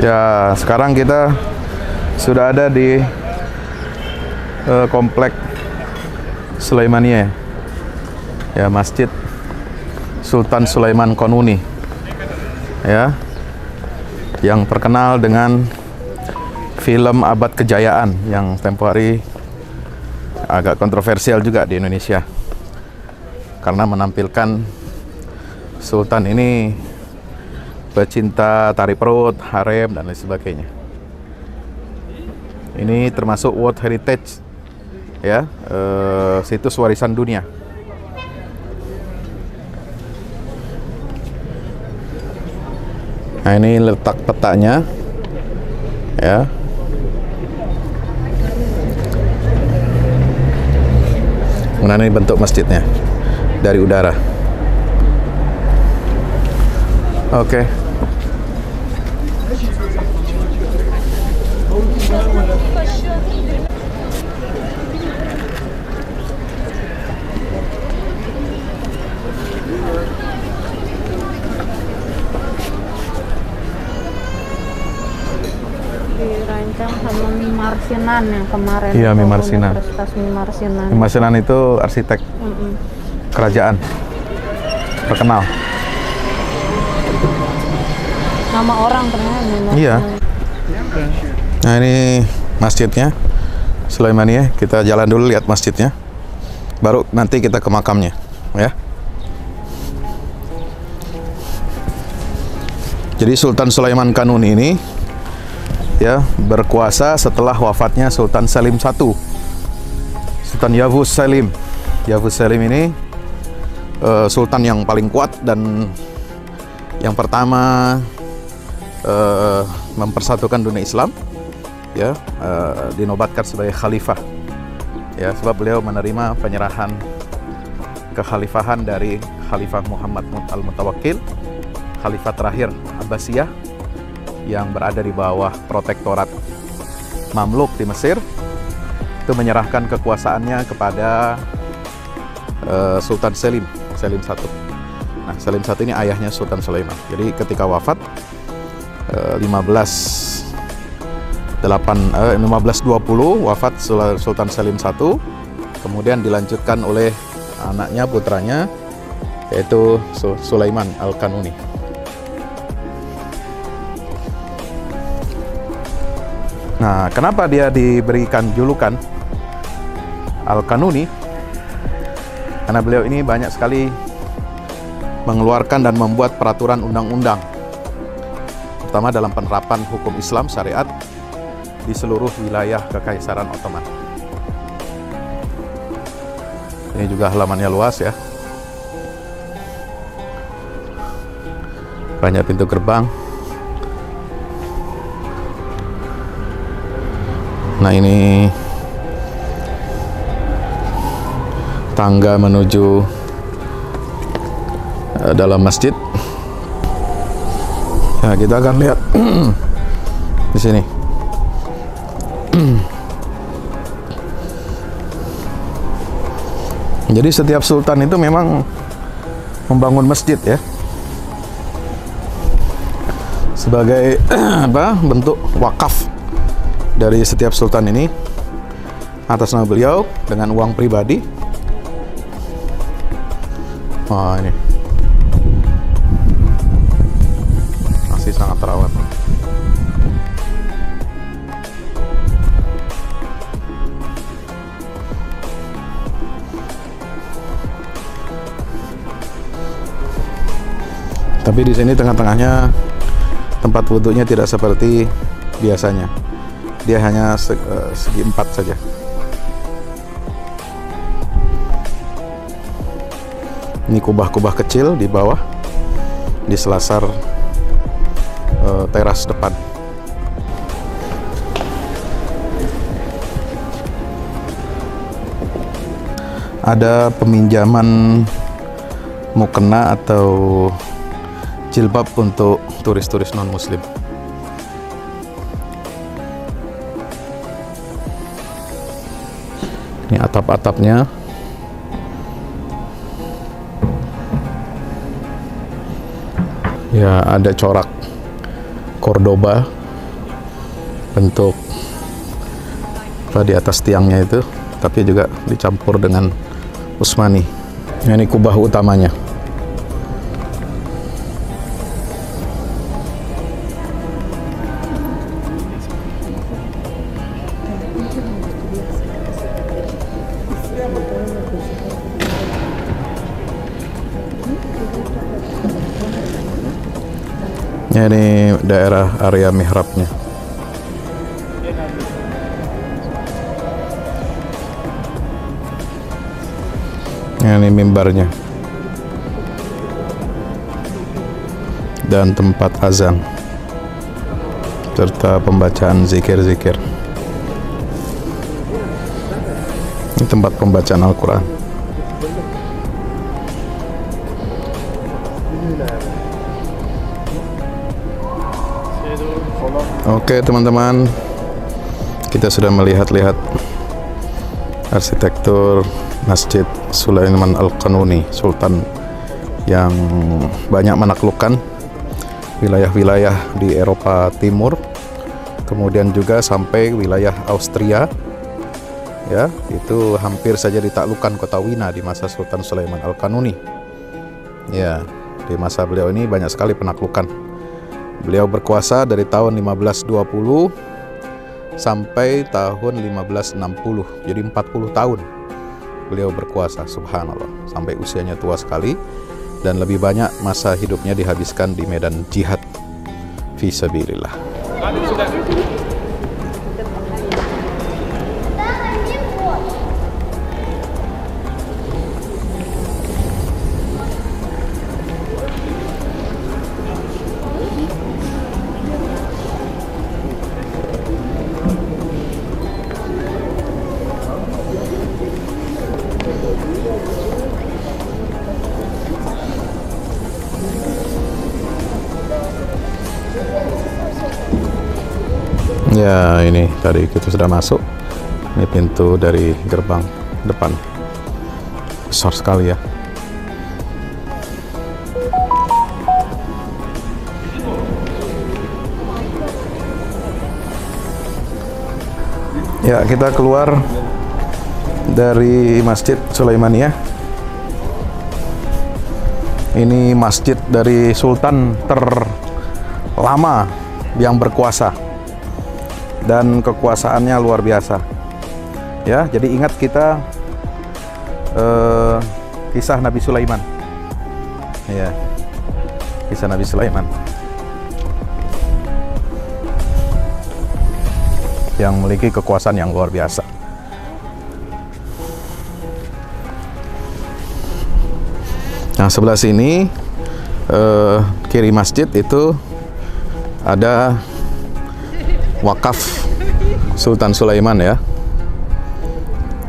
Ya, sekarang kita sudah ada di komplek Sulaimania. Ya, Masjid Sultan Sulaiman Kanuni. Ya. Yang terkenal dengan film Abad Kejayaan yang tempo hari agak kontroversial juga di Indonesia. Karena menampilkan Sultan ini pecinta tari perut, harem, dan lain sebagainya. Ini termasuk World Heritage, ya, situs warisan dunia. Nah, ini letak petanya, ya. Nah, ini bentuk masjidnya dari udara. Oke. Dirancang sama Mimar Sinan yang kemarin. Iya, Mimar Sinan. Universitas Mimar Sinan. Mimar Sinan itu arsitek kerajaan terkenal. Nama orang ternyata Mimar Iya. Sinan. Nah, ini masjidnya Sulaimania. Kita jalan dulu lihat masjidnya, baru nanti kita ke makamnya, ya. Jadi Sultan Sulaiman Kanuni ini, ya, berkuasa setelah wafatnya Sultan Salim I. Sultan Yavuz Salim. Yavuz Salim ini sultan yang paling kuat dan yang pertama mempersatukan dunia Islam, ya, dinobatkan sebagai khalifah, ya, sebab beliau menerima penyerahan kekhalifahan dari Khalifah Muhammad Al-Mutawakkil, khalifah terakhir Abbasiyah yang berada di bawah protektorat Mamluk di Mesir. Itu menyerahkan kekuasaannya kepada Sultan Salim I. Nah, Salim I ini ayahnya Sultan Sulaiman. Jadi ketika wafat 1520 wafat Sultan Salim I, kemudian dilanjutkan oleh anaknya, putranya, yaitu Sulaiman Al-Kanuni. Nah, kenapa dia diberikan julukan Al-Kanuni? Karena beliau ini banyak sekali mengeluarkan dan membuat peraturan undang-undang, terutama dalam penerapan hukum Islam syariat di seluruh wilayah Kekaisaran Ottoman. Ini juga halamannya luas, ya. Banyak pintu gerbang. Nah, ini tangga menuju dalam masjid. Nah, kita akan lihat di sini. Jadi setiap sultan itu memang membangun masjid, ya, sebagai bentuk wakaf dari setiap sultan ini atas nama beliau dengan uang pribadi. Wah, ini masih sangat terawat. Tapi di sini tengah-tengahnya tempat wudhunya tidak seperti biasanya. Dia hanya segi 4 saja. Ini kubah-kubah kecil di bawah, di selasar teras depan. Ada peminjaman mukena atau jilbab untuk turis-turis non-muslim. Ini atap-atapnya. Ya, ada corak Cordoba bentuk di atas tiangnya itu, tapi juga dicampur dengan Utsmani. Ini kubah utamanya. Ini daerah area mihrabnya. Ini mimbarnya dan tempat azan serta pembacaan zikir-zikir. Ini tempat pembacaan Al-Quran. Oke teman-teman, kita sudah melihat-lihat arsitektur Masjid Sulaiman Al-Qanuni, Sultan yang banyak menaklukkan wilayah-wilayah di Eropa Timur, kemudian juga sampai wilayah Austria. Ya, itu hampir saja ditaklukkan kota Wina di masa Sultan Sulaiman Al-Qanuni. Ya, di masa beliau ini banyak sekali penaklukan. Beliau berkuasa dari tahun 1520 sampai tahun 1560, jadi 40 tahun beliau berkuasa, subhanallah, sampai usianya tua sekali, dan lebih banyak masa hidupnya dihabiskan di medan jihad fi sabilillah. Ya, ini tadi kita sudah masuk. Ini pintu dari gerbang depan. Besar sekali ya. Ya, kita keluar dari Masjid Sulaimaniyah. Ini masjid dari sultan terlama yang berkuasa. Dan kekuasaannya luar biasa. Ya, jadi ingat kita kisah Nabi Sulaiman. Ya, kisah Nabi Sulaiman yang memiliki kekuasaan yang luar biasa. Nah, sebelah sini kiri masjid itu ada wakaf Sultan Sulaiman ya.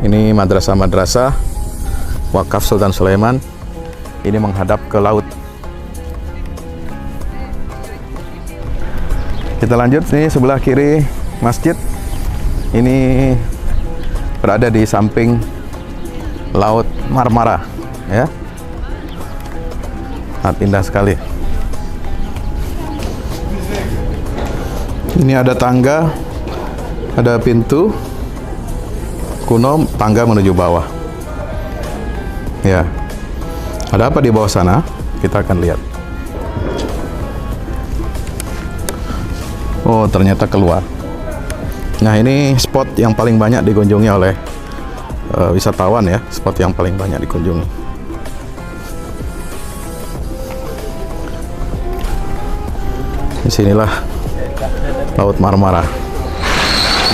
Ini madrasah-madrasah wakaf Sultan Sulaiman. Ini menghadap ke laut. Kita lanjut nih, sebelah kiri masjid ini berada di samping Laut Marmara ya. Sangat indah sekali. Ini ada tangga, ada pintu kuno, tangga menuju bawah. Ya, ada apa di bawah sana? Kita akan lihat. Oh, ternyata keluar. Nah, ini spot yang paling banyak dikunjungi oleh wisatawan ya, spot yang paling banyak dikunjungi. Disinilah Laut Marmara.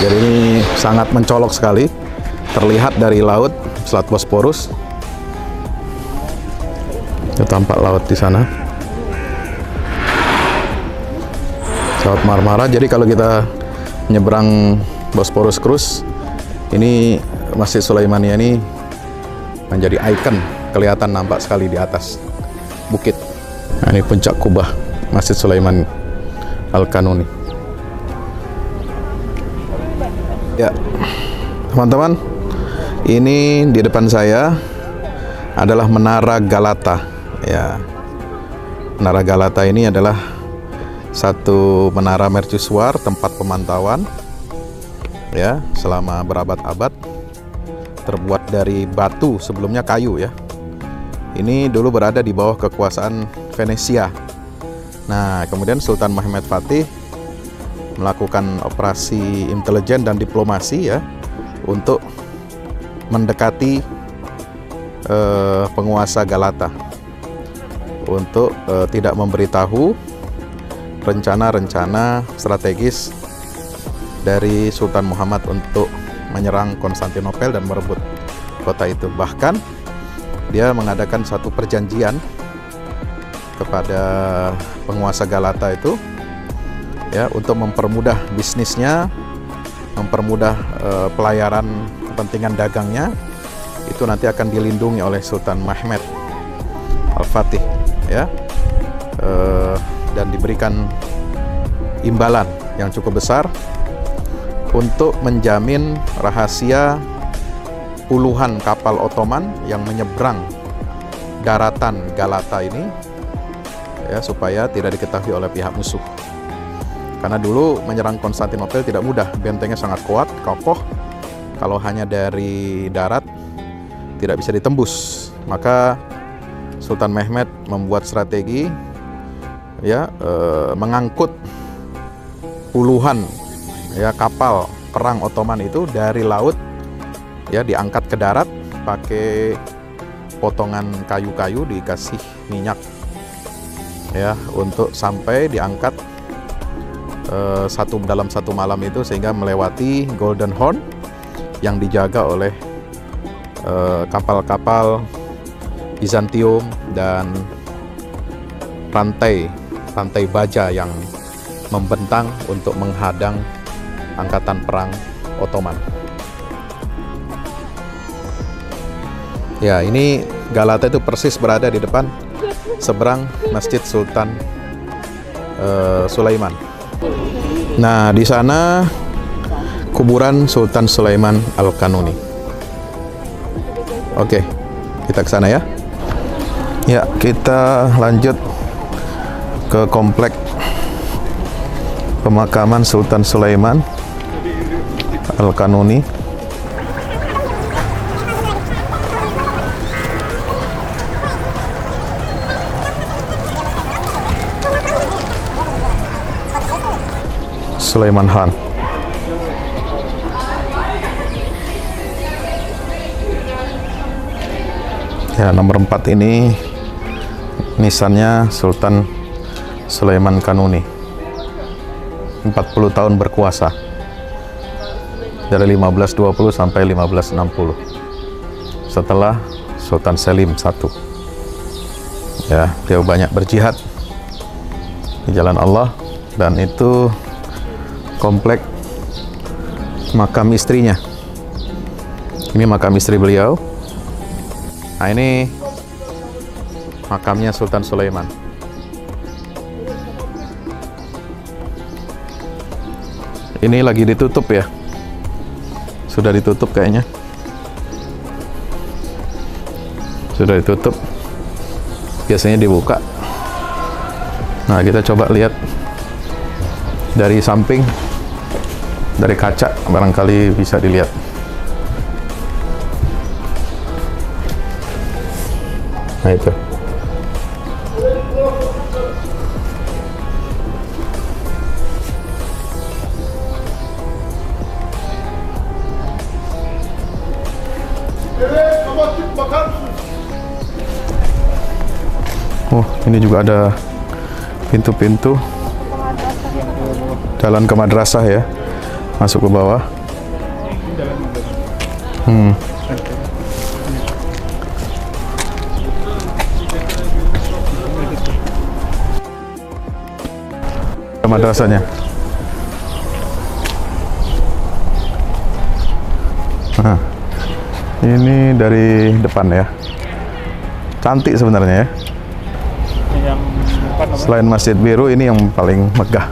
Jadi ini sangat mencolok sekali, terlihat dari laut Selat Bosporus. Itu tampak laut di sana. Laut Marmara. Jadi kalau kita nyebrang Bosporus Cruise, ini Masjid Sulaimaniyah ini menjadi ikon, kelihatan nampak sekali di atas bukit. Nah, ini puncak kubah Masjid Sulaiman Al-Qanuni. Ya, teman-teman, ini di depan saya adalah Menara Galata. Ya, Menara Galata ini adalah satu menara mercusuar tempat pemantauan ya selama berabad-abad, terbuat dari batu, sebelumnya kayu ya. Ini dulu berada di bawah kekuasaan Venesia. Nah, kemudian Sultan Mehmed Fatih melakukan operasi intelijen dan diplomasi ya untuk mendekati penguasa Galata untuk tidak memberitahu rencana-rencana strategis dari Sultan Muhammad untuk menyerang Konstantinopel dan merebut kota itu. Bahkan dia mengadakan satu perjanjian kepada penguasa Galata itu ya untuk mempermudah bisnisnya, mempermudah pelayaran kepentingan dagangnya. Itu nanti akan dilindungi oleh Sultan Mehmed Al-Fatih ya, dan diberikan imbalan yang cukup besar untuk menjamin rahasia puluhan kapal Ottoman yang menyeberang daratan Galata ini ya, supaya tidak diketahui oleh pihak musuh. Karena dulu menyerang Konstantinopel tidak mudah, bentengnya sangat kuat, kokoh. Kalau hanya dari darat tidak bisa ditembus. Maka Sultan Mehmed membuat strategi ya, mengangkut puluhan ya kapal perang Ottoman itu dari laut ya, diangkat ke darat pakai potongan kayu-kayu, dikasih minyak ya untuk sampai diangkat dalam satu malam itu, sehingga melewati Golden Horn yang dijaga oleh kapal-kapal Bizantium dan rantai baja yang membentang untuk menghadang angkatan perang Ottoman. Ya, ini Galata itu persis berada di depan seberang Masjid Sultan Sulaiman. Nah, di sana kuburan Sultan Sulaiman Al-Kanuni. Oke, kita ke sana ya. Ya, kita lanjut ke komplek pemakaman Sultan Sulaiman Al-Kanuni. Sulaiman Han. Ya, nomor 4 ini nisannya Sultan Sulaiman Kanuni. 40 tahun berkuasa. Dari 1520 sampai 1560. Setelah Sultan Selim I. Ya, dia banyak berjihad di jalan Allah, dan itu komplek makam istrinya. Ini makam istri beliau. Nah, ini makamnya Sultan Sulaiman. Ini lagi ditutup ya. Sudah ditutup kayaknya. Sudah ditutup. Biasanya dibuka. Nah, kita coba lihat dari samping, dari kaca, barangkali bisa dilihat. Nah, itu. Oh, ini juga ada pintu-pintu jalan ke madrasah ya, masuk ke bawah. Madrasahnya. Nah, ini dari depan ya. Cantik sebenarnya ya. Selain Masjid Biru, ini yang paling megah.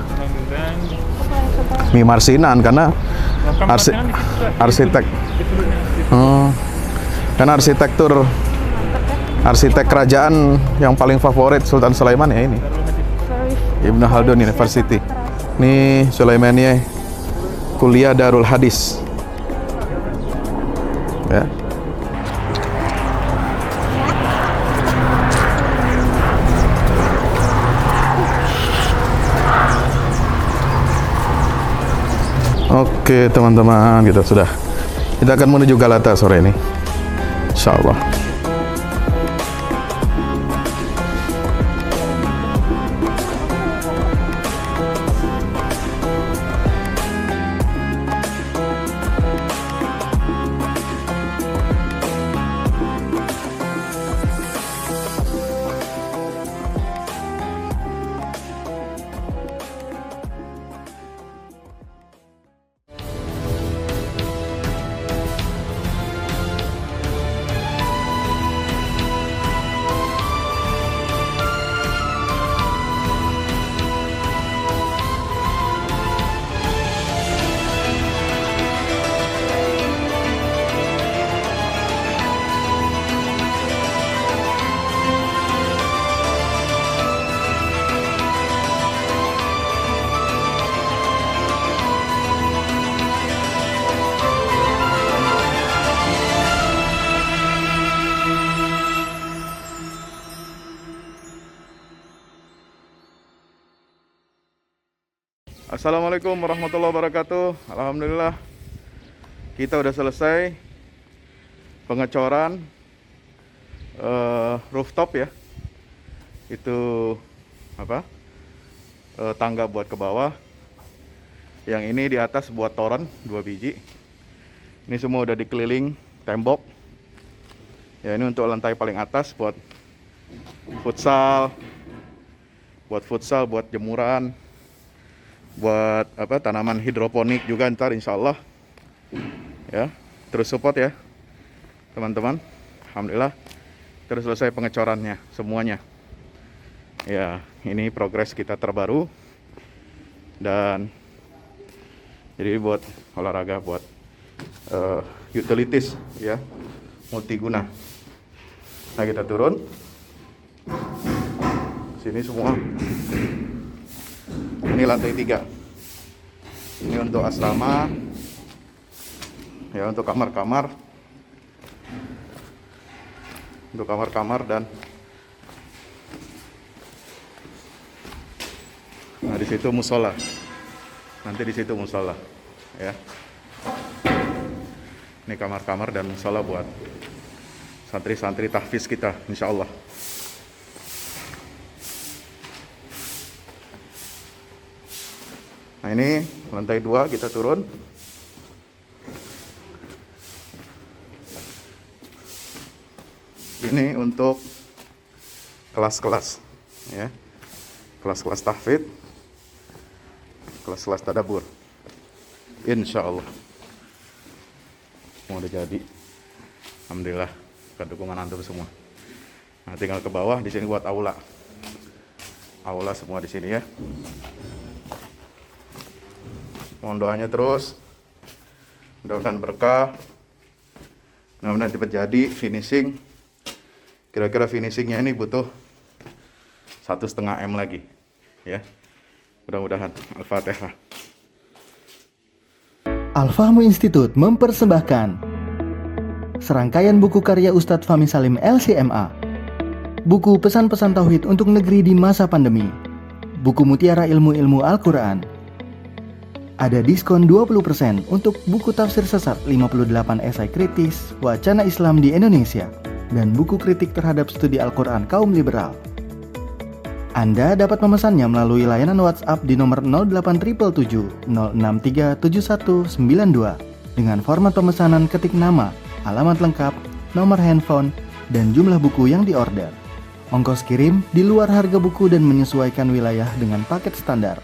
Mimarsinan karena arsitek. Karena arsitek kerajaan yang paling favorit Sultan Sulaiman ya ini. Ibnu Khaldun University. Ini Sulaimaniyah Kuliah Darul Hadis. Ya. Oke teman-teman, kita akan menuju Galata sore ini, insyaallah. Assalamualaikum warahmatullahi wabarakatuh. Alhamdulillah kita udah selesai pengecoran rooftop ya. Itu apa? Tangga buat ke bawah. Yang ini di atas buat toren 2 biji. Ini semua udah dikeliling tembok. Ya, ini untuk lantai paling atas buat futsal, buat jemuran, buat apa, tanaman hidroponik juga ntar insyaallah ya. Terus support ya teman-teman. Alhamdulillah terus selesai pengecorannya semuanya ya. Ini progres kita terbaru, dan jadi buat olahraga, buat utilities ya, multiguna. Nah, kita turun sini semua. Ini lantai 3. Ini untuk asrama ya, untuk kamar-kamar, dan nah di situ musola. Nanti di situ musola ya. Ini kamar-kamar dan musola buat santri-santri tahfiz kita insyaallah. Nah, ini lantai 2 kita turun. Ini untuk kelas-kelas ya. Kelas-kelas tahfidz, kelas-kelas tadabbur. Insyaallah. Semua udah jadi. Alhamdulillah, berkat dukungan antum semua. Nah, tinggal ke bawah, di sini buat aula. Aula semua di sini ya. Mohon doanya terus, mudah-mudahan berkah, mudah-mudahan cepat jadi finishing. Kira-kira finishingnya ini butuh 1,5 M lagi ya, mudah-mudahan. Al-Fatihah. Al-Fahmu Institute mempersembahkan serangkaian buku karya Ustadz Fahmi Salim LCMA, buku pesan-pesan tauhid untuk negeri di masa pandemi, buku mutiara ilmu-ilmu Al-Quran. Ada diskon 20% untuk buku tafsir sesat 58 esai kritis wacana Islam di Indonesia dan buku kritik terhadap studi Al-Quran kaum liberal. Anda dapat memesannya melalui layanan WhatsApp di nomor 08777 0637192 dengan format pemesanan ketik nama, alamat lengkap, nomor handphone, dan jumlah buku yang diorder. Ongkos kirim di luar harga buku dan menyesuaikan wilayah dengan paket standar.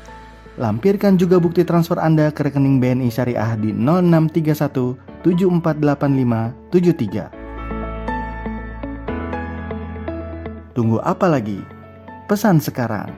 Lampirkan juga bukti transfer Anda ke rekening BNI Syariah di 0631 748573. Tunggu apa lagi? Pesan sekarang.